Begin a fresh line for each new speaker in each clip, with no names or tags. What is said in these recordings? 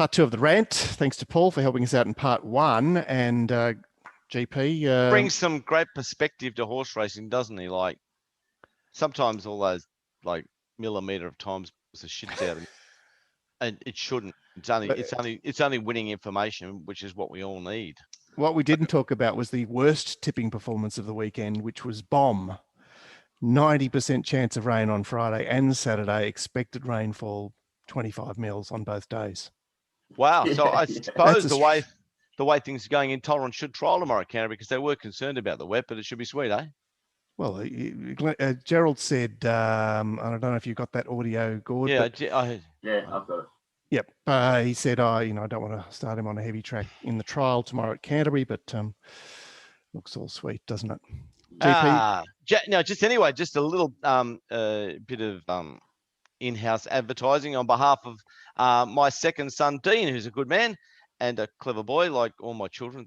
part 2 of the rant. Thanks to Paul for helping us out in part 1. And GP
brings some great perspective to horse racing, doesn't he? Like sometimes all those like millimetre of times the shit's out of, and it shouldn't. It's only winning information, which is what we all need.
What we didn't talk about was the worst tipping performance of the weekend, which was bomb. 90% chance of rain on Friday and Saturday. Expected rainfall 25 mils on both days.
Wow. So I suppose the way things are going, Intolerant should trial tomorrow at Canterbury because they were concerned about the wet, but it should be sweet, eh?
Well, Gerald said, I don't know if you got that audio, Gord.
Yeah,
I've got it.
Yep. He said, I don't want to start him on a heavy track in the trial tomorrow at Canterbury, but looks all sweet, doesn't it? GP?
Just a little bit of in-house advertising on behalf of my second son, Dean, who's a good man and a clever boy, like all my children.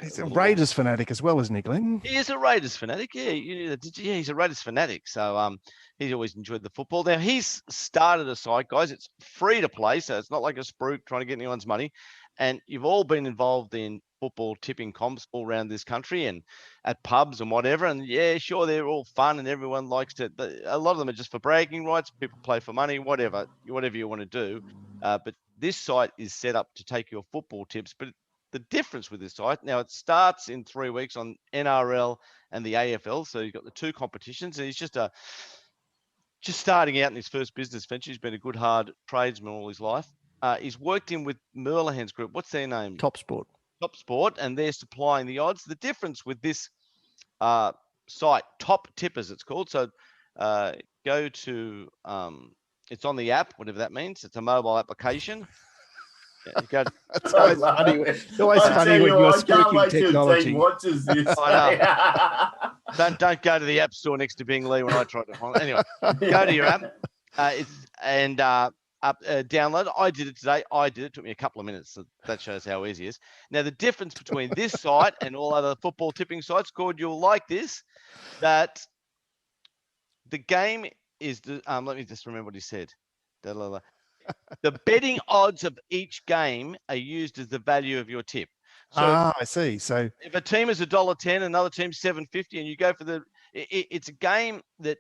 He's a Raiders fanatic as well, isn't he, Glenn?
He is a Raiders fanatic. Yeah, he's a Raiders fanatic. So he's always enjoyed the football. Now he's started a site, guys. It's free to play, so it's not like a spruik trying to get anyone's money. And you've all been involved in football tipping comps all around this country and at pubs and whatever. And yeah, sure, they're all fun and everyone likes to. A lot of them are just for bragging rights. People play for money, whatever you want to do. But this site is set up to take your football tips, but the difference with this site, now it starts in 3 weeks on NRL and the AFL. So you've got the two competitions, and he's just starting out in his first business venture. He's been a good, hard tradesman all his life. He's worked in with Merlihan's group. What's their name?
Top Sport,
and they're supplying the odds. The difference with this site, Top Tippers, it's called. So go to, it's on the app, whatever that means. It's a mobile application.
It's always funny. It's always funny when you're speaking technology.
Watches this.
Don't go to the app store next to Bing Lee when I try to find it. Anyway, go to your app. Download. I did it today. It took me a couple of minutes. So that shows how easy it is. Now, the difference between this site and all other football tipping sites, Gord, you'll like this, that the game is, let me just remember what he said. The betting odds of each game are used as the value of your tip. So
I see. So
if a team is $1.10, another team's $7.50, and you go for it's a game that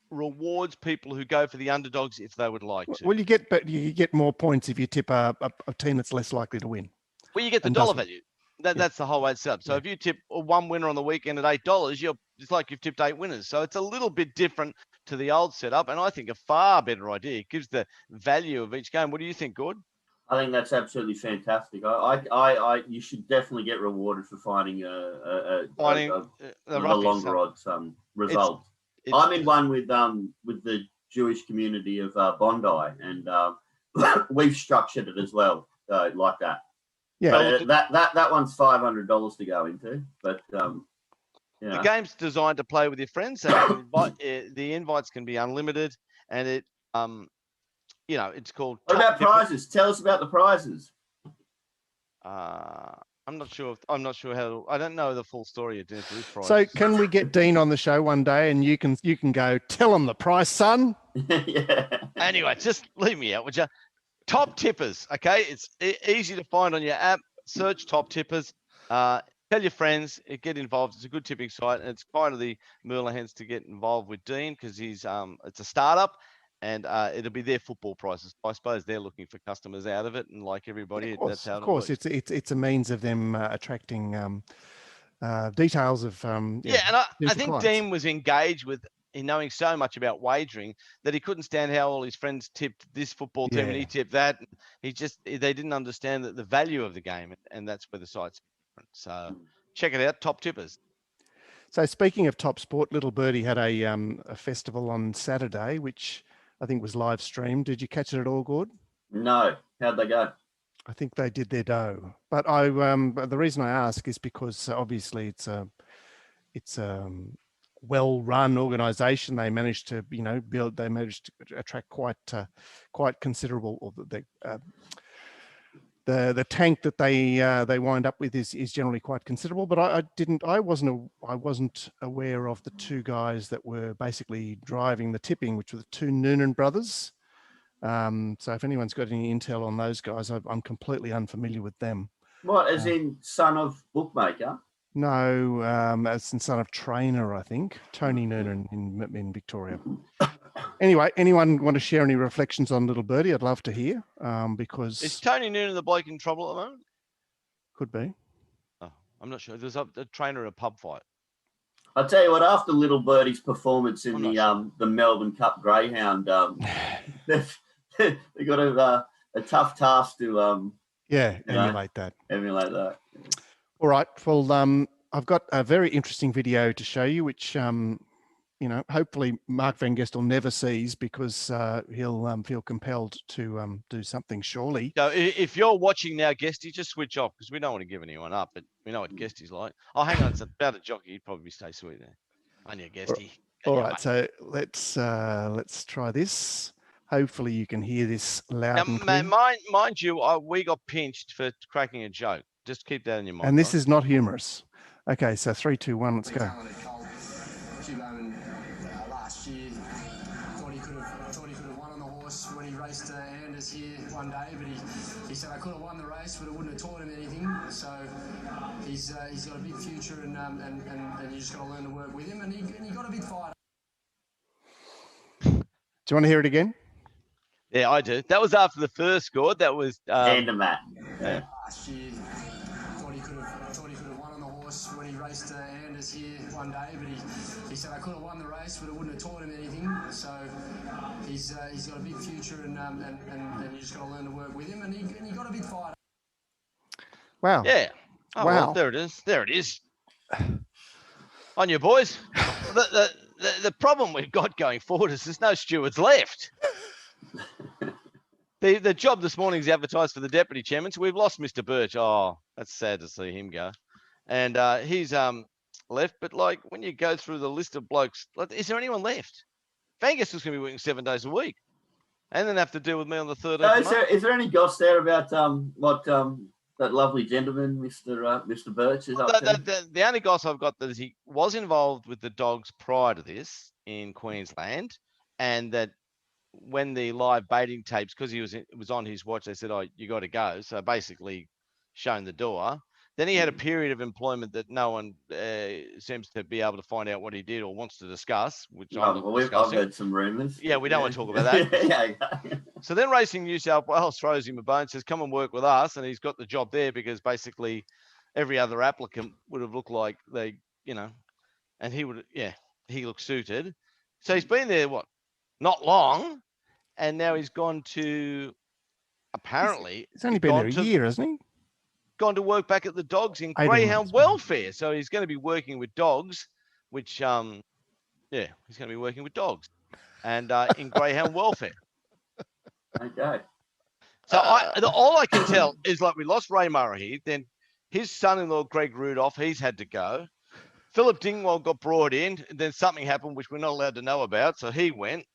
rewards people who go for the underdogs if they would like to.
Well, you get more points if you tip a team that's less likely to win.
Well, you get the dollar value. That's the whole way it's set up. So if you tip one winner on the weekend at $8, it's like you've tipped 8 winners. So it's a little bit different to the old setup, and I think a far better idea. It gives the value of each game. What do you think, Gord?
I think that's absolutely fantastic. You should definitely get rewarded for finding a longer odds result. I'm in one with the Jewish community of Bondi, and we've structured it as well, like that. Yeah, but that one's $500 to go into, but. The
game's designed to play with your friends. So the invites can be unlimited, and it's called.
What about prizes? Tell us about the prizes.
I'm not sure how. I don't know the full story of Dennis' price.
So can we get Dean on the show one day, and you can go tell him the price, son?
Yeah.
Anyway, just leave me out, would you? Top Tippers. Okay, it's easy to find on your app. Search Top Tippers. Tell your friends, get involved. It's a good tipping site, and it's kind of the Merlihans to get involved with Dean because he's it's a startup, and it'll be their football prices. I suppose they're looking for customers out of it, and like everybody, that's how.
Of course, it's a means of them attracting details of.
And I think clients. Dean was engaged in knowing so much about wagering that he couldn't stand how all his friends tipped this football team and he tipped that. They didn't understand the value of the game, and that's where the site's. So check it out, Top Tippers.
So speaking of Top Sport, Little Birdie had a festival on Saturday, which I think was live streamed. Did you catch it at all, Gord?
No. How'd they go?
I think they did their dough. But but the reason I ask is because obviously it's a well-run organisation. They managed to build. They managed to attract quite considerable. Or the tank that they wind up with is generally quite considerable, but I wasn't aware of the two guys that were basically driving the tipping, which were the two Noonan brothers. So if anyone's got any intel on those guys, I'm completely unfamiliar with them.
What, as in son of bookmaker?
No, as in son of trainer, I think. Tony Noonan in Victoria. Anyway, anyone want to share any reflections on Little Birdie? I'd love to hear, because...
Is Tony Noonan the bloke in trouble at the moment?
Could be.
Oh, I'm not sure. There's a trainer at a pub fight.
I'll tell you what, after Little Birdie's performance in the Melbourne Cup Greyhound, they've got a tough task to
emulate that.
Emulate that.
All right. Well, I've got a very interesting video to show you, which hopefully Mark Van Gestel never sees, because he'll feel compelled to do something surely.
So if you're watching now, Guesty, just switch off, because we don't want to give anyone up, but we know what Guesty's like. Oh, hang on, it's about a jockey. He'd probably stay sweet there. On your Guesty.
All right, so let's try this. Hopefully you can hear this loud and clear.
Mind you, we got pinched for cracking a joke. Just keep that in your mind.
And this is not humorous. Okay, so 3, 2, 1, let's go.
Last year, thought he could have won on the horse when he raced Anders here one day, but he said I could have won the race, but it wouldn't have taught him anything. So he's got a big future, and you just got to learn to work with him. And he got a bit fired.
Do you want to hear it again?
Yeah, I do. That was after the first score. That was
end of that.
Yeah.
Last year, thought he could have won on the horse when he raced Anders here one day, but he said I could have won the race, but it wouldn't have taught him anything. So he's got a big future, and you just got to learn to work with him. And he got a bit fired.
Wow.
Yeah. Oh,
wow.
Well, there it is. There it is. On you, boys. The problem we've got going forward is there's no stewards left. The job this morning is advertised for the deputy chairman, so we've lost Mr. Birch. Oh, that's sad to see him go. And he's left, but like when you go through the list of blokes, is there anyone left? Van Gestel's going to be working 7 days a week, and then have to deal with me on the 13th.
Is there any goss there about what that lovely gentleman, Mr. Birch, is up to?
The only goss I've got is he was involved with the dogs prior to this in Queensland, and that when the live baiting tapes, because it was on his watch, they said, "Oh, you got to go." So basically, shown the door. Then he had a period of employment that no one seems to be able to find out what he did or wants to discuss. Which I've
heard some rumours.
Yeah, we don't want to talk about that.
Yeah.
So then Racing New South Wales throws him a bone, says, "Come and work with us," and he's got the job there because basically every other applicant would have looked like they, and he looked suited. So he's been there not long, and now he's gone to apparently.
He's only been there a year, hasn't he?
Gone to work back at the dogs in greyhound welfare. So he's going to be working with dogs, which he's going to be working with dogs, and in greyhound welfare.
Okay.
So all I can tell is like we lost Ray Murray, then his son-in-law Greg Rudolph, he's had to go. Philip Dingwall got brought in, and then something happened which we're not allowed to know about, so he went.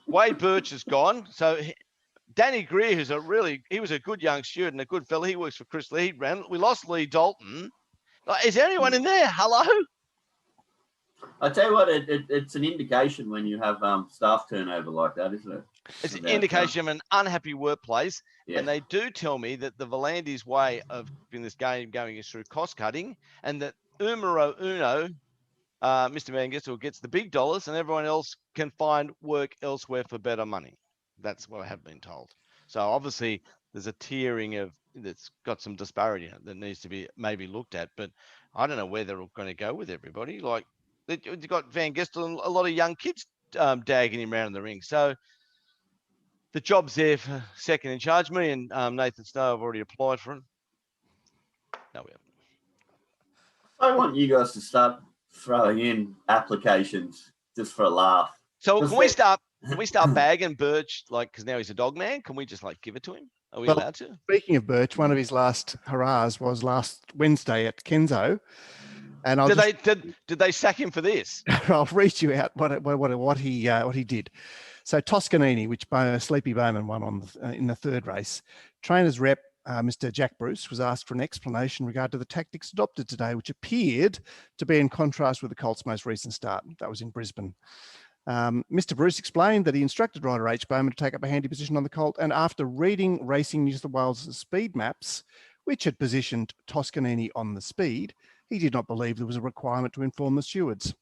Wade Birch is gone. So Danny Greer, he was a good young steward and a good fella. He works for Chris Lee. We lost Lee Dalton. Is there anyone in there? Hello?
I tell you what, it's an indication when you have staff turnover like that, isn't it?
It's an indication of an unhappy workplace. Yeah. And they do tell me that the Volandi's way of keeping this game going is through cost cutting, and that Umaro Uno, Mr. Van Gestel, gets the big dollars and everyone else can find work elsewhere for better money. That's what I have been told. So obviously there's a tiering that's got some disparity in it that needs to be maybe looked at, but I don't know where they're going to go with everybody. Like you've got Van Gestel and a lot of young kids dagging him around in the ring. So the job's there for second in charge. Me and Nathan Snow have already applied for it. No, we haven't.
I want you guys to start throwing in applications just for a laugh.
So can we start bagging Birch, because now he's a dog man? Can we just give it to him? Are we allowed to?
Speaking of Birch, one of his last hurrahs was last Wednesday at Kenzo. And
did they sack him for this?
I'll read you out what he did. So Toscanini, which Sleepy Bowman won in the third race, trainer's rep Mr. Jack Bruce was asked for an explanation regard to the tactics adopted today, which appeared to be in contrast with the Colts' most recent start. That was in Brisbane. Mr. Bruce explained that he instructed rider H. Bowman to take up a handy position on the colt, and after reading Racing New South Wales speed maps, which had positioned Toscanini on the speed, he did not believe there was a requirement to inform the stewards.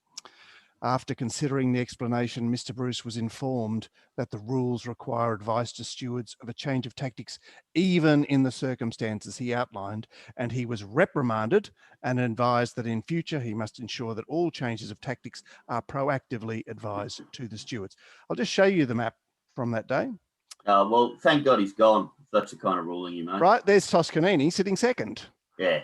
After considering the explanation, Mr. Bruce was informed that the rules require advice to stewards of a change of tactics, even in the circumstances he outlined, and he was reprimanded and advised that in future he must ensure that all changes of tactics are proactively advised to the stewards. I'll just show you the map from that day.
Well, thank God he's gone. That's the kind of ruling you make.
Right, there's Toscanini sitting second.
Yeah.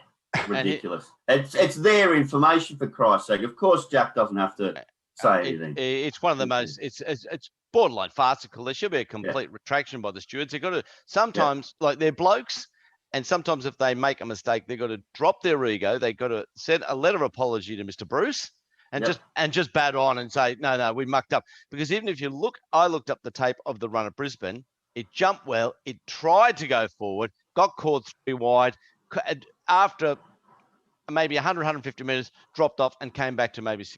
Ridiculous. It's their information, for Christ's sake. Of course, Jack doesn't have to say anything.
It's one of the most. It's borderline farcical. There should be a complete retraction by the stewards. They've got to sometimes, like, they're blokes, and sometimes if they make a mistake, they've got to drop their ego. They've got to send a letter of apology to Mr. Bruce and just bat on and say, no, we mucked up. Because even if you look, I looked up the tape of the run at Brisbane. It jumped well. It tried to go forward, got caught 3 wide. After maybe 100, 150 minutes, dropped off and came back to maybe 6.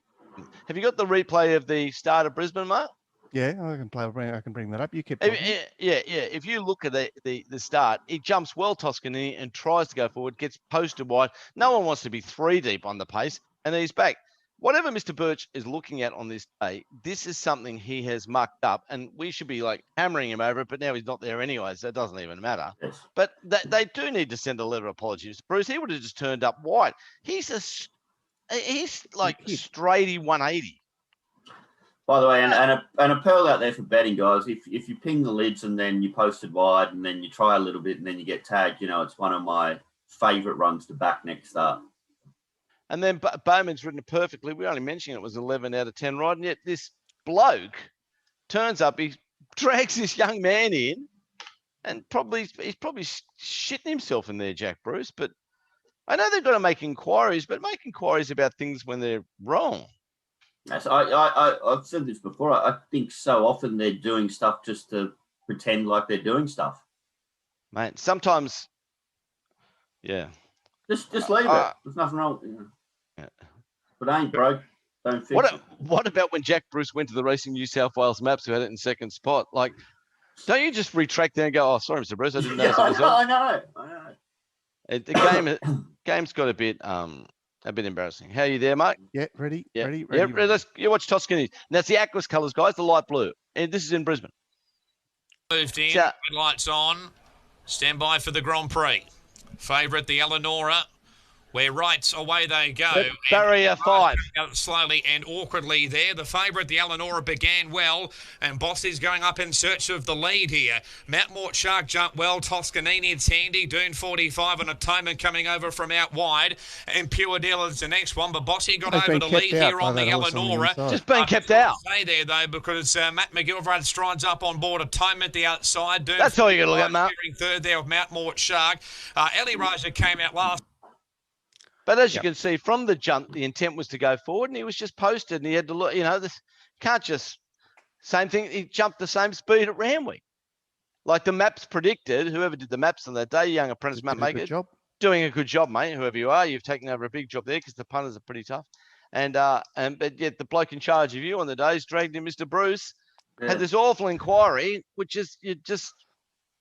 Have you got the replay of the start of Brisbane, Mark?
Yeah, I can bring that up. You keep
talking. Yeah. If you look at the start, it jumps well Toscanini and tries to go forward, gets posted wide. No one wants to be 3 deep on the pace, and he's back. Whatever Mr. Birch is looking at on this day, this is something he has mucked up, and we should be like hammering him over it, but now he's not there anyway, so it doesn't even matter. Yes. But they do need to send a letter of apologies. Bruce, he would have just turned up wide. He's like straighty 180.
By the way, and a pearl out there for betting, guys. If you ping the lids and then you post it wide and then you try a little bit and then you get tagged, it's one of my favourite runs to back next start.
And then Bowman's ridden it perfectly. We only mentioned it was 11 out of 10 right, and yet this bloke turns up. He drags this young man in, and he's probably shitting himself in there, Jack Bruce. But I know they've got to make inquiries, but make inquiries about things when they're wrong.
Yes, I've said this before. I think so often they're doing stuff just to pretend like they're doing stuff.
Mate, sometimes, yeah.
Just leave it. There's nothing wrong. Yeah. But I ain't broke. Don't fix it.
What about when Jack Bruce went to the Racing New South Wales maps, who had it in second spot? Like, don't you just retract there and go, "Oh, sorry, Mr. Bruce, I didn't know."
I know.
The game's got a bit embarrassing. How are you there, Mark?
Yeah, ready.
You watch Toscanini. That's the Aquas colours, guys, the light blue. And this is in Brisbane.
Moved in. Lights on. Stand by for the Grand Prix. Favourite, the Eleonora. Where rights away they go.
Barrier 5.
Slowly and awkwardly there. The favourite, the Eleonora, began well. And Bossy's going up in search of the lead here. Matt Mort Shark jumped well. Toscanini, it's handy. Dune 45 on atonement coming over from out wide. And Pure Deal is the next one. But Bossy got over to lead here on the Eleonora.
Just being kept out.
Stay there, though, because Matt McGilvray strides up on board. Atonement the outside. Dune
That's all you got to look at, Mark.
Third there with Matt Mort Shark. Ellie Rosa came out last.
But as you can see from the jump, the intent was to go forward, and he was just posted, and he had to look. This can't just same thing. He jumped the same speed at Randwick, like the maps predicted. Whoever did the maps on that day, young apprentice map maker, doing a good job, mate. Whoever you are, you've taken over a big job there because the punters are pretty tough. But yet the bloke in charge of you on the days dragged in Mr. Bruce, had this awful inquiry, which is you just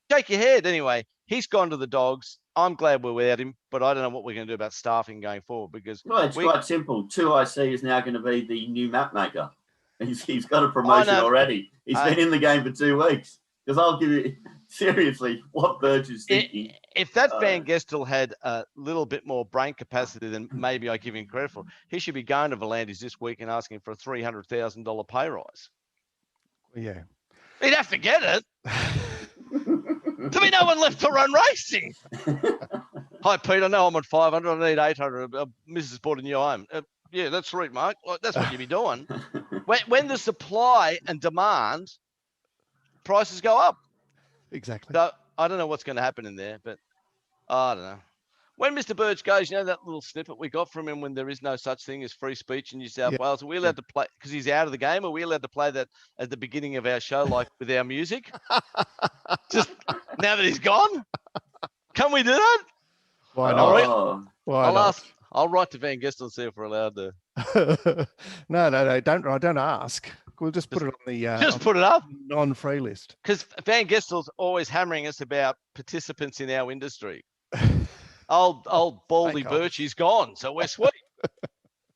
shake your head. Anyway, he's gone to the dogs. I'm glad we're without him, but I don't know what we're going to do about staffing going forward because
it's quite simple. 2IC is now going to be the new map maker. He's got a promotion already. He's been in the game for 2 weeks. Because I'll give you seriously what Burge is thinking.
If that Van Gestel had a little bit more brain capacity than maybe I give him credit for, he should be going to Volandis this week and asking for a $300,000 pay rise.
Yeah,
he'd have to get it. There'll be no one left to run racing. Hi, Pete. I know I'm at 500. I need 800. Mrs. bought a new home. Yeah, that's right, Mark. Well, that's what you'd be doing. When the supply and demand, prices go up.
Exactly.
So I don't know what's going to happen in there, but I don't know. When Mr. Birch goes, that little snippet we got from him when there is no such thing as free speech in New South Wales, are we allowed to play, because he's out of the game, are we allowed to play that at the beginning of our show, like with our music? Just now that he's gone? Can we do that?
Why not?
I'll write to Van Gestel and see if we're allowed to.
No, don't ask. We'll just put it on the
just put it up
non-free list.
Because Van Gestel's always hammering us about participants in our industry. old Baldy Birchie's gone, so we're sweet.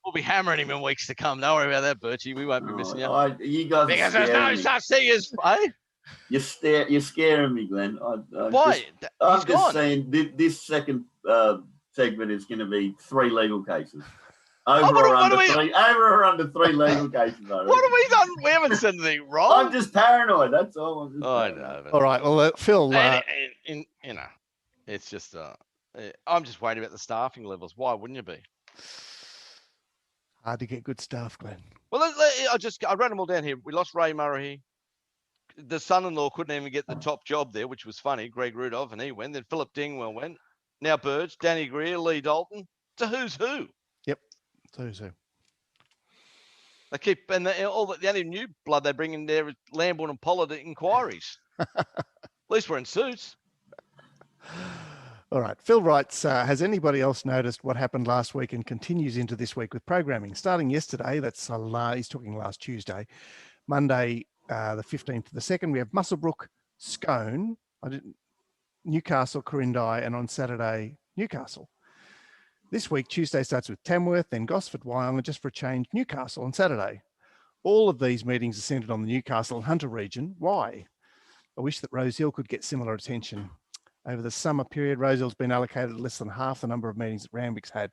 We'll be hammering him in weeks to come. Don't worry about that, Birchie. We won't be missing you.
You guys
because there's no such thing as, eh?
You're scaring me, Glenn.
Why?
I'm just saying this second segment is going to be 3 legal cases. Over or under 3 legal cases. What
have we done? We haven't said anything wrong.
I'm just paranoid. That's all.
I know.
All right. Well, Phil.
You know, it's just. I'm just worried about the staffing levels. Why wouldn't you be?
Hard to get good staff, Glenn.
Well, I ran them all down here. We lost Ray Murray. The son-in-law couldn't even get the top job there, which was funny. Greg Rudolph, and he went. Then Philip Dingwell went. Now Burge, Danny Greer, Lee Dalton. It's a who's who.
Yep. Who's who.
They keep, and the only new blood they bring in there is Lambourne and Pollard inquiries. At least we're in suits.
All right. Phil writes, has anybody else noticed what happened last week and continues into this week with programming? Starting yesterday, that's he's talking last Tuesday, Monday, the 15th of the 2nd, we have Muswellbrook, Scone, Newcastle, Corindai, and on Saturday, Newcastle. This week, Tuesday starts with Tamworth, then Gosford, Wyong, and just for a change, Newcastle on Saturday. All of these meetings are centred on the Newcastle and Hunter region. Why? I wish that Rosehill could get similar attention. Over the summer period, Rosehill's been allocated less than half the number of meetings that Randwick's had.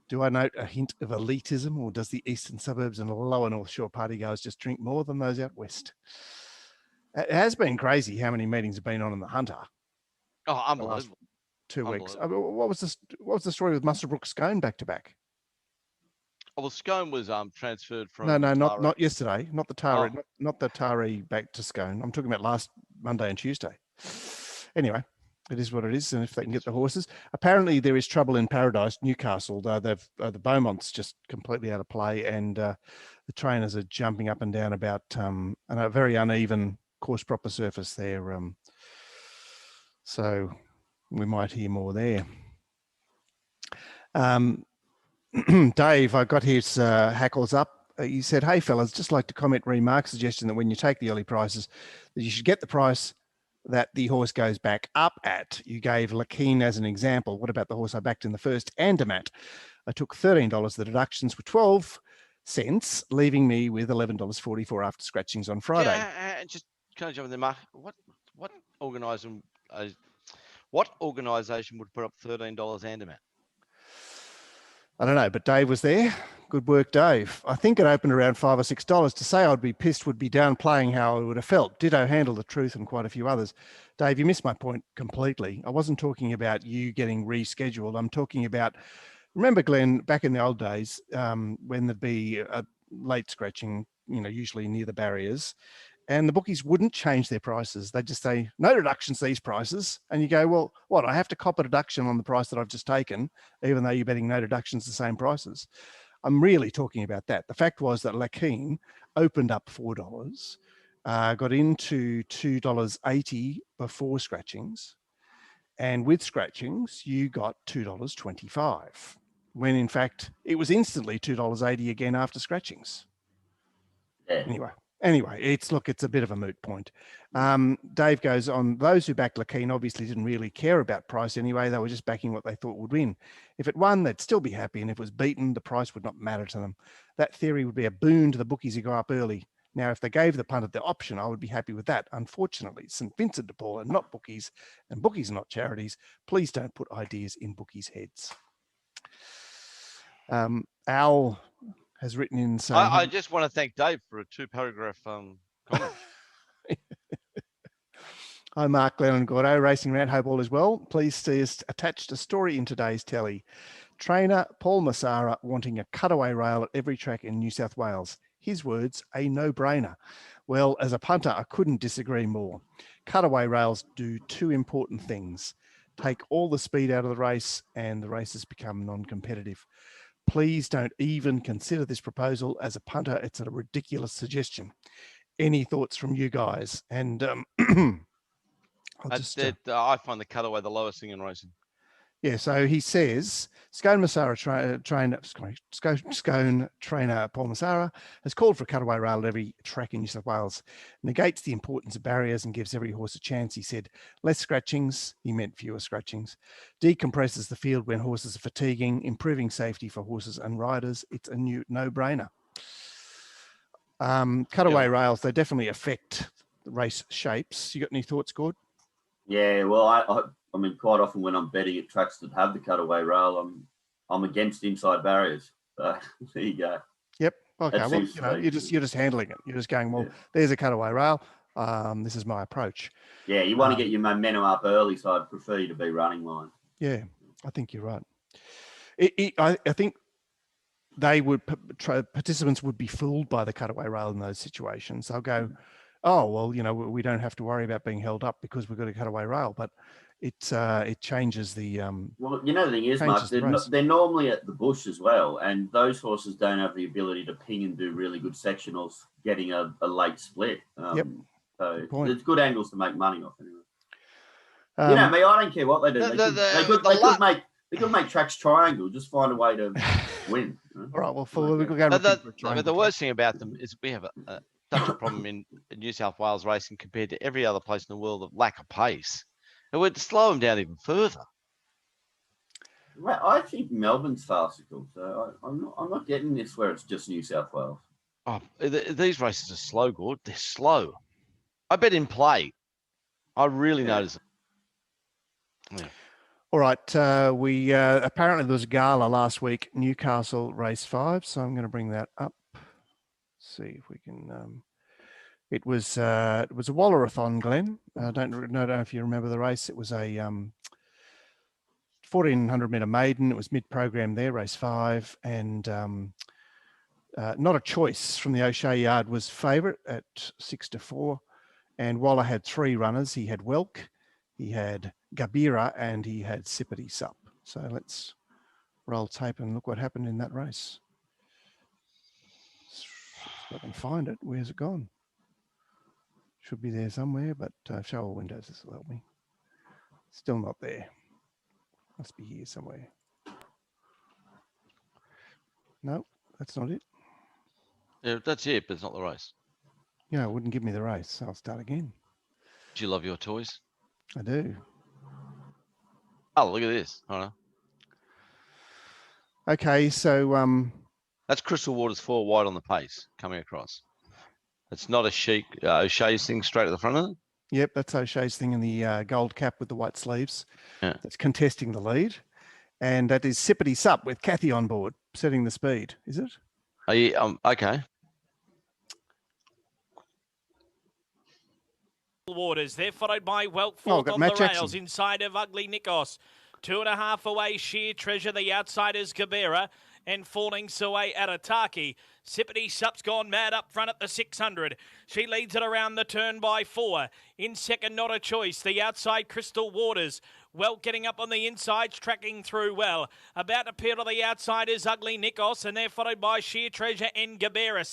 Do I note a hint of elitism, or does the eastern suburbs and lower North Shore partygoers just drink more than those out west? It has been crazy how many meetings have been on in the Hunter.
Oh, unbelievable.
2 weeks. I mean, what was the story with Muswellbrook Scone back to back?
Oh, well, Scone was transferred from.
No, not yesterday. Not the Taree, not the Taree back to Scone. I'm talking about last Monday and Tuesday. Anyway, it is what it is, and if they can get the horses. Apparently, there is trouble in Paradise, Newcastle. Though the Beaumont's just completely out of play, and the trainers are jumping up and down about a very uneven course proper surface there. So we might hear more there. Dave, I got his hackles up. He said, "Hey fellas, just like to comment Mark's suggestion that when you take the early prices, that you should get the price that the horse goes back up at. You gave Lakeen as an example. What about the horse I backed in the first, Andermatt? I took $13. The deductions were 12 cents, leaving me with $11.44 after scratchings on Friday."
Yeah, just kind of jump in there, Mark. What organisation would put up $13 Andermatt?
I don't know, but Dave was there. Good work, Dave. I think it opened around $5 or $6. To say I'd be pissed would be downplaying how I would have felt. Ditto Handle the Truth and quite a few others. Dave, you missed my point completely. I wasn't talking about you getting rescheduled. I'm talking about, remember, Glenn, back in the old days, when there'd be a late scratching, usually near the barriers, and the bookies wouldn't change their prices. They'd just say, no deductions, these prices. And you go, well, what? I have to cop a deduction on the price that I've just taken, even though you're betting no deductions, the same prices. I'm really talking about that. The fact was that Lakeen opened up $4, got into $2.80 before scratchings. And with scratchings, you got $2.25, when in fact, it was instantly $2.80 again after scratchings.
Yeah.
Anyway, it's a bit of a moot point. Dave goes on, those who backed Lakeen obviously didn't really care about price anyway. They were just backing what they thought would win. If it won, they'd still be happy. And if it was beaten, the price would not matter to them. That theory would be a boon to the bookies who go up early. Now, if they gave the punter the option, I would be happy with that. Unfortunately, St. Vincent de Paul are not bookies, and bookies are not charities. Please don't put ideas in bookies' heads. Al has written in saying,
I just want to thank Dave for a 2-paragraph comment.
Hi, Mark, Glenn and Gordo. Racing Rant, hope all is well. Please see us attached a story in today's telly. Trainer Paul Massara wanting a cutaway rail at every track in New South Wales. His words, a no-brainer. Well, as a punter, I couldn't disagree more. Cutaway rails do 2 important things. Take all the speed out of the race and the races become non-competitive. Please don't even consider this proposal. As a punter, it's a ridiculous suggestion. Any thoughts from you guys? And
I find the cutaway the lowest thing in racing.
Yeah, so he says Scone trainer Paul Massara has called for a cutaway rail at every track in New South Wales. Negates the importance of barriers and gives every horse a chance. He said less scratchings, he meant fewer scratchings. Decompresses the field when horses are fatiguing, improving safety for horses and riders. It's a new no-brainer. Cutaway rails, they definitely affect the race shapes. You got any thoughts, Gord?
Yeah, well, I mean, quite often when I'm betting at tracks that have the cutaway rail, I'm against inside barriers. So there you go.
Yep. Okay. Well, you know, you're just handling it. You're just going, well, there's a cutaway rail. This is my approach.
Yeah, you want to get your momentum up early, so I'd prefer you to be running line.
Yeah, I think you're right. I think they would participants would be fooled by the cutaway rail in those situations. They'll go, oh, well, you know, we don't have to worry about being held up because we've got a cutaway rail, but it changes the
well, you know, the thing is, Mark, they're normally at the bush as well, and those horses don't have the ability to ping and do really good sectionals getting a late split.
Yep.
So it's good angles to make money off anyway. You know me, I don't care what they do. They could make tracks triangle, just find a way to win.
All right, well, we'll go
but the worst thing about them is we have such a problem in New South Wales racing compared to every other place in the world of lack of pace. It would slow them down even further.
Well, I think Melbourne's farcical, so I'm not getting this where it's just New South Wales.
Oh, these races are slow, Gord. They're slow. I bet in play. I really notice it. Yeah.
All right, we apparently there was a gala last week, Newcastle race 5. So I'm going to bring that up. See if we can. It was a Wallarothon, Glenn. I don't know if you remember the race. It was a 1400 metre maiden. It was mid-program there, race 5, and Not a Choice from the O'Shea Yard was favourite at 6-4, and Waller had 3 runners. He had Welk, he had Gabira, and he had Sippity Sup. So let's roll tape and look what happened in that race. If I can find it, where's it gone? Should be there somewhere, but show all windows, this will help me. Still not there. Must be here somewhere. No, that's not it.
Yeah, that's it, but it's not the race.
Yeah, it wouldn't give me the race, so I'll start again.
Do you love your toys?
I do.
Oh, look at this. I don't know.
Okay, so
that's Crystal Waters 4 wide on the pace coming across. It's not a O'Shea's thing straight at the front of it.
Yep, that's O'Shea's thing in the gold cap with the white sleeves.
Yeah.
That's contesting the lead. And that is Sippity Sup with Kathy on board, setting the speed, is it?
Are you, okay.
Waters, they're followed by Welk fourth on the rails inside of Ugly Nikos. 2.5 away, Sheer Treasure, the outsiders, Gabera, and falling away Arataki. Sippity Sup's gone mad up front at the 600. She leads it around the turn by 4. In second, Not a Choice. The outside, Crystal Waters. Well, getting up on the insides, tracking through well. About to peel to the outside is Ugly Nikos, and they're followed by Sheer Treasure and Gabera.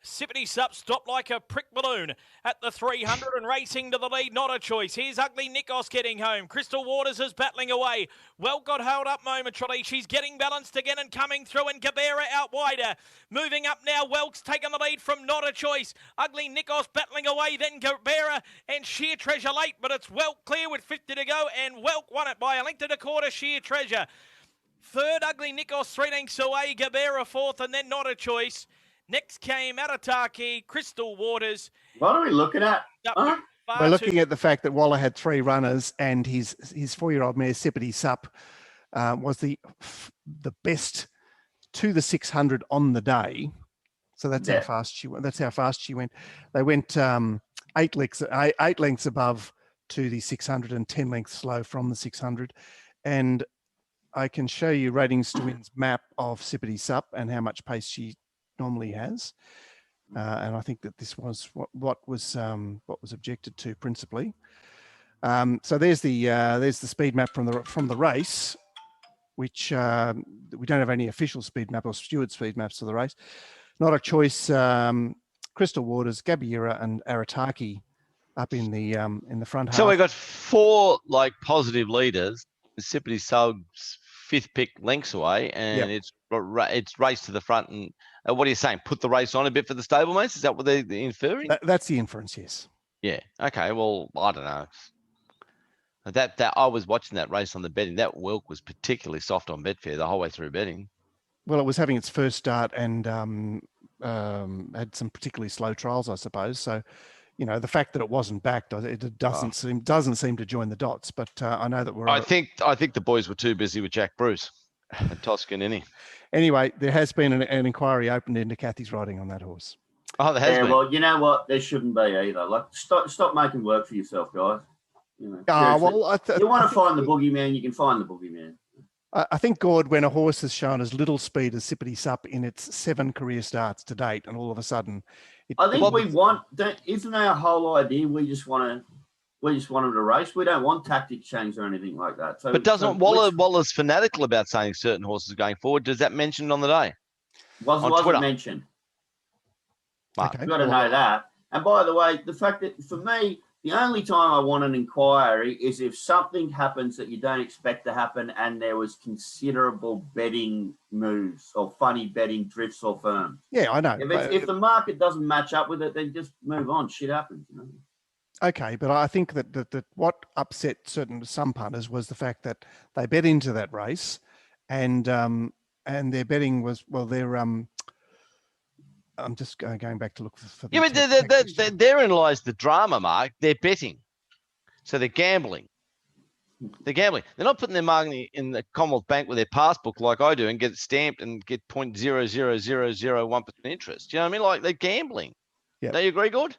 Sippity Sup stopped like a prick balloon at the 300 and racing to the lead. Not a Choice. Here's Ugly Nikos getting home. Crystal Waters is battling away. Well got held up momentarily. She's getting balanced again and coming through, and Gabera out wider. Moving up now, Welk's taken the lead from Not a Choice. Ugly Nikos battling away, then Gabera and Sheer Treasure late, but it's Welk clear with 50 to go, and Welk won it by a length and a quarter. Sheer Treasure third, Ugly Nikos 3 lengths away, Gabera fourth, and then Not a Choice. Next came Arataki, Crystal Waters.
What are we looking at?
We're looking at the fact that Waller had 3 runners, and his 4-year-old mare Sippity Sup was the best to the 600 on the day. So that's how fast she went. That's how fast she went. They went 8 lengths above to the 600 and 10 lengths slow from the 600. And I can show you Ratings to Win's map of Sippity Sup and how much pace she normally has, and I think that this was what was objected to principally. So there's the speed map from the race, which we don't have any official speed map or steward speed maps of the race. Not a Choice, Crystal Waters, Gabira, and Arataki up in the front half.
So we got 4 like positive leaders. Sippity Sug's 5th pick lengths away, and it's raced to the front. And what are you saying? Put the race on a bit for the stablemates? Is that what they're inferring?
That's the inference, yes.
Yeah. Okay. Well, I don't know. That I was watching that race on the betting. That Wilk was particularly soft on Betfair the whole way through betting.
Well, it was having its first start and had some particularly slow trials, I suppose. So, the fact that it wasn't backed, it doesn't seem to join the dots. But I know that
I think the boys were too busy with Jack Bruce and Toscanini.
Anyway, there has been an inquiry opened into Kathy's riding on that horse.
Oh, there has been.
Well, you know what? There shouldn't be either. Like, stop making work for yourself, guys. You want to find the boogeyman, you can find the boogeyman.
I think, Gord, when a horse has shown as little speed as Sippity Sup in its 7 career starts to date, and all of a sudden, isn't our whole idea? We just want them to race. We don't want tactic change or anything like that. So,
but doesn't Waller's fanatical about saying certain horses going forward? Does that mentioned on the day?
Wasn't mentioned.
Okay.
You've got to know that. And by the way, the fact that for me, the only time I want an inquiry is if something happens that you don't expect to happen and there was considerable betting moves or funny betting drifts or firms.
Yeah, I know.
If the market doesn't match up with it, then just move on. Shit happens.
Okay, but I think that what upset some punters was the fact that they bet into that race and their betting was, I'm just going back to look for.
Yeah, but therein lies the drama, Mark. They're betting, so they're gambling. They're gambling. They're not putting their money in the Commonwealth Bank with their passbook like I do and get it stamped and get 0.00001% interest. Do you know what I mean? Like they're gambling.
Yeah.
Do you agree, Gord?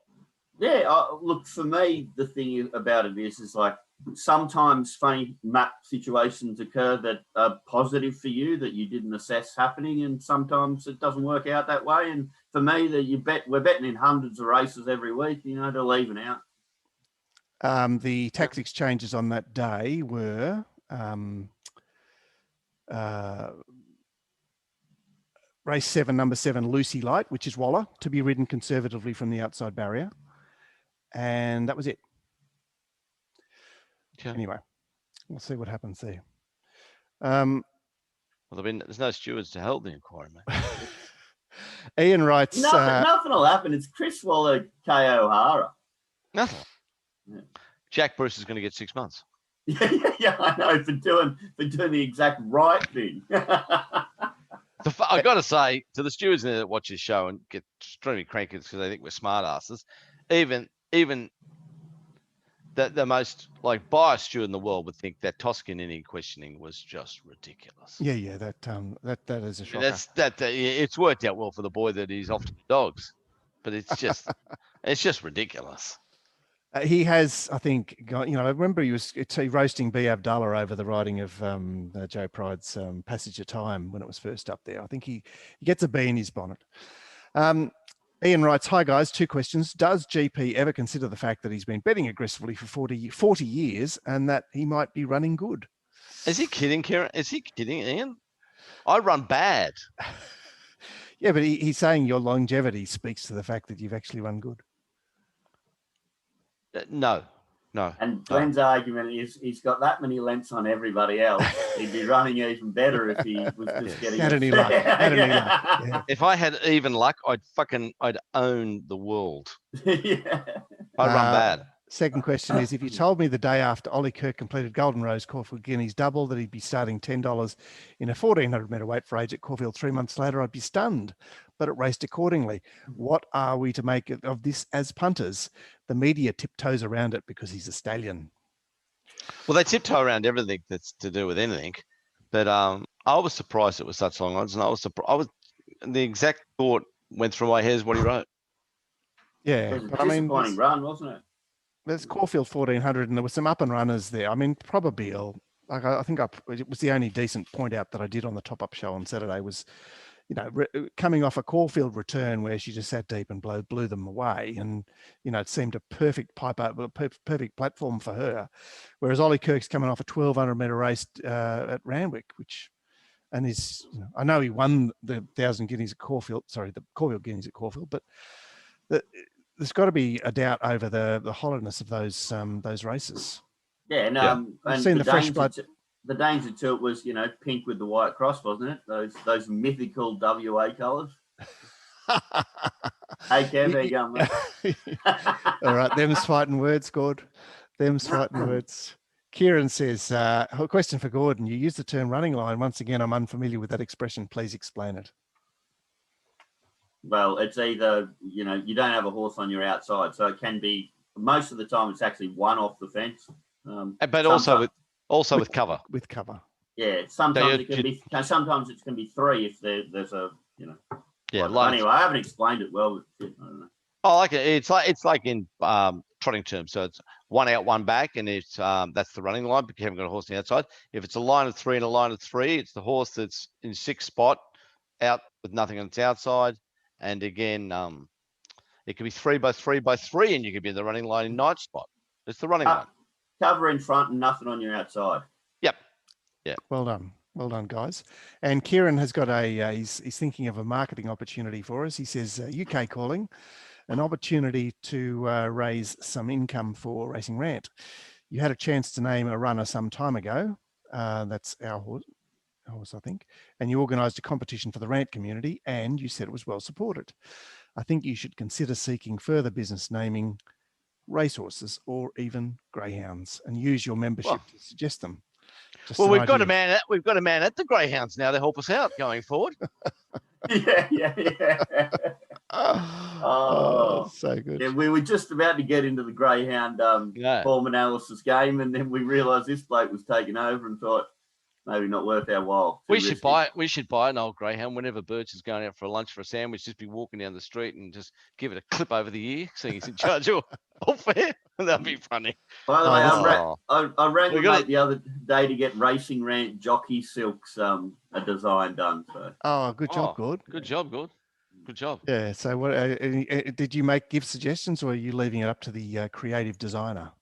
Yeah. Look, for me, the thing about it is like sometimes funny map situations occur that are positive for you that you didn't assess happening, and sometimes it doesn't work out that way. And for me, we're betting in hundreds of races every week. They're leaving out.
The tactics changes on that day were race 7, number 7, Lucy Light, which is Waller, to be ridden conservatively from the outside barrier, and that was it. Yeah. Anyway, we'll see what happens there.
There's no stewards to hold the inquiry, mate.
Ian writes...
Nothing will happen. It's Chris Waller, K. O'Hara.
Nothing. Yeah. Jack Bruce is going to get 6 months.
Yeah, I know, for doing the exact right thing.
I got to say, to the stewards that watch this show and get extremely cranky because they think we're smart asses, even the most biased steward in the world would think that Toscanini questioning was just ridiculous.
Yeah, that is a shocker.
It's worked out well for the boy that he's off to the dogs, but it's just ridiculous.
He has, I think, I remember he was roasting B. Abdullah over the riding of Joe Pride's Passage of Time when it was first up there. I think he gets a B in his bonnet. Ian writes, hi guys, 2 questions. Does GP ever consider the fact that he's been betting aggressively for 40 years and that he might be running good?
Is he kidding, Kieran? Is he kidding, Ian? I run bad.
Yeah, but he's saying your longevity speaks to the fact that you've actually run good.
No.
And Glenn's argument is he's got that many lengths on everybody else. He'd be running even better if he was just getting...
Had any luck. Yeah.
If I had even luck, I'd own the world.
Yeah.
I'd run bad.
Second question is, if you told me the day after Ollie Kirk completed Golden Rose Caulfield Guineas double that he'd be starting $10 in a 1,400 metre weight for age at Caulfield 3 months later, I'd be stunned, but it raced accordingly. What are we to make of this as punters? The media tiptoes around it because he's a stallion.
Well, they tiptoe around everything that's to do with anything, but I was surprised it was such long odds, and the exact thought went through my head is what he wrote.
Yeah,
it was a disappointing run, wasn't it?
There's Caulfield 1,400, and there were some up and runners there. I mean, probably I think it was the only decent point out that I did on the top up show on Saturday was, coming off a Caulfield return where she just sat deep and blew them away, and it seemed a perfect perfect platform for her. Whereas Ollie Kirk's coming off a 1,200 metre race at Randwick, I know he won the 1,000 guineas at Caulfield. Sorry, the Caulfield Guineas at Caulfield, but there's got to be a doubt over the hollowness of those races.
Yeah, and
I've seen the fresh blood.
the danger to it was, pink with the white cross, wasn't it? Those mythical WA colours. Hey, Kev, how you going, mate?
All right, them's fighting words, Gord. Them's fighting words. Kieran says, a question for Gordon. You use the term running line. Once again, I'm unfamiliar with that expression. Please explain it.
Well, it's either, you don't have a horse on your outside. So it can be, most of the time, it's actually one off the fence.
But also with cover.
With cover.
Yeah, sometimes sometimes it can be three if there's a,
Yeah.
Anyway, I haven't explained it well. But I don't know.
Oh, like it's like in trotting terms. So it's one out, one back, and it's that's the running line. But you haven't got a horse on the outside. If it's a line of three and a line of three, it's the horse that's in sixth spot, out with nothing on its outside. And again, it could be 3x3x3, and you could be in the running line in ninth spot. It's the running line.
Cover in front and nothing on your outside.
Yep. Yeah.
Well done, guys. And Kieran has got he's thinking of a marketing opportunity for us. He says, UK calling, an opportunity to raise some income for Racing Rant. You had a chance to name a runner some time ago. That's our horse, I think. And you organised a competition for the Rant community, and you said it was well supported. I think you should consider seeking further business naming racehorses or even greyhounds, and use your membership to suggest them.
Well, we've got a man at the greyhounds now to help us out going forward.
Yeah.
Oh, so good.
Yeah, we were just about to get into the greyhound form analysis game, and then we realised this bloke was taking over and thought maybe not worth our while.
We should buy an old greyhound whenever Birch is going out for lunch for a sandwich. Just be walking down the street and just give it a clip over the ear, so he's in charge of all fair. That'd be funny.
By the way, I rang my mate the other day to get Racing Rant jockey silks a design done. So.
Good job, Gord.
Good job, Gord. Good job.
Yeah. So, what did you give suggestions, or are you leaving it up to the creative designer?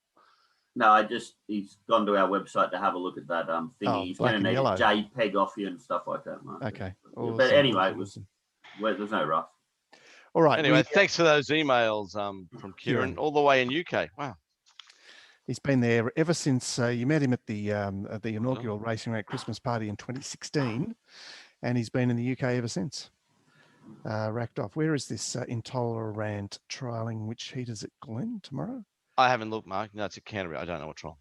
No, he's gone to our website to have a look at that thingy. He's going to need a JPEG off you and stuff like that, mate.
Okay.
Awesome. But anyway, there's no rush.
All right.
Anyway, thanks for those emails from Kieran all the way in UK. Wow.
He's been there ever since you met him at the inaugural Racing Rant Christmas party in 2016, and he's been in the UK ever since. Racked off. Where is this Intolerant trialling? Which heat is it, Glenn, tomorrow?
I haven't looked, Mark. No, it's at Canterbury. I don't know what's wrong.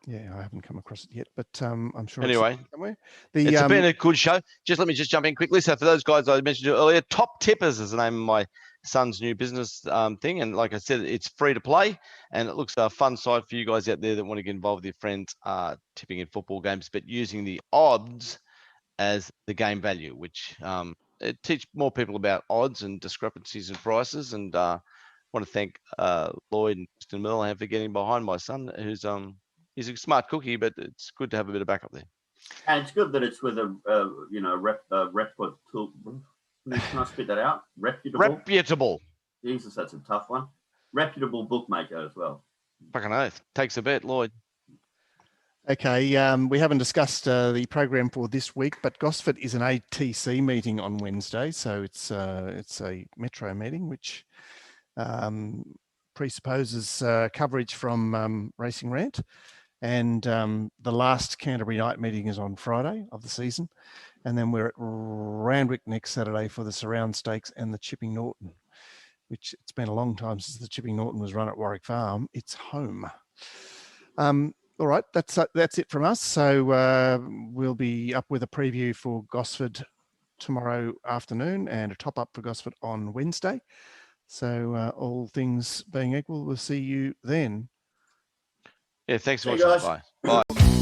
Yeah, I haven't come across it yet, but I'm sure.
Anyway,
it's somewhere.
It's been a good show. Let me jump in quickly. So for those guys I mentioned earlier, Top Tippers is the name of my son's new business thing, and like I said, it's free to play, and it looks a fun site for you guys out there that want to get involved with your friends tipping in football games, but using the odds as the game value, which it teach more people about odds and discrepancies in prices. And want to thank Lloyd and Mr. Milham for getting behind my son, who's he's a smart cookie, but it's good to have a bit of backup there.
And it's good that it's with a reputable. Can I spit that out?
Reputable.
Jesus, that's a tough one. Reputable bookmaker as well.
Fucking oath. Takes a bet, Lloyd.
Okay, we haven't discussed the program for this week, but Gosford is an ATC meeting on Wednesday, so it's a metro meeting, which presupposes coverage from Racing Rant, and the last Canterbury night meeting is on Friday of the season, and then we're at Randwick next Saturday for the Surround Stakes and the Chipping Norton, which it's been a long time since the Chipping Norton was run at Warwick Farm. It's home. All right, that's it from us. So we'll be up with a preview for Gosford tomorrow afternoon and a top up for Gosford on Wednesday. So all things being equal, we'll see you then.
Yeah, thanks for watching. Bye. Bye.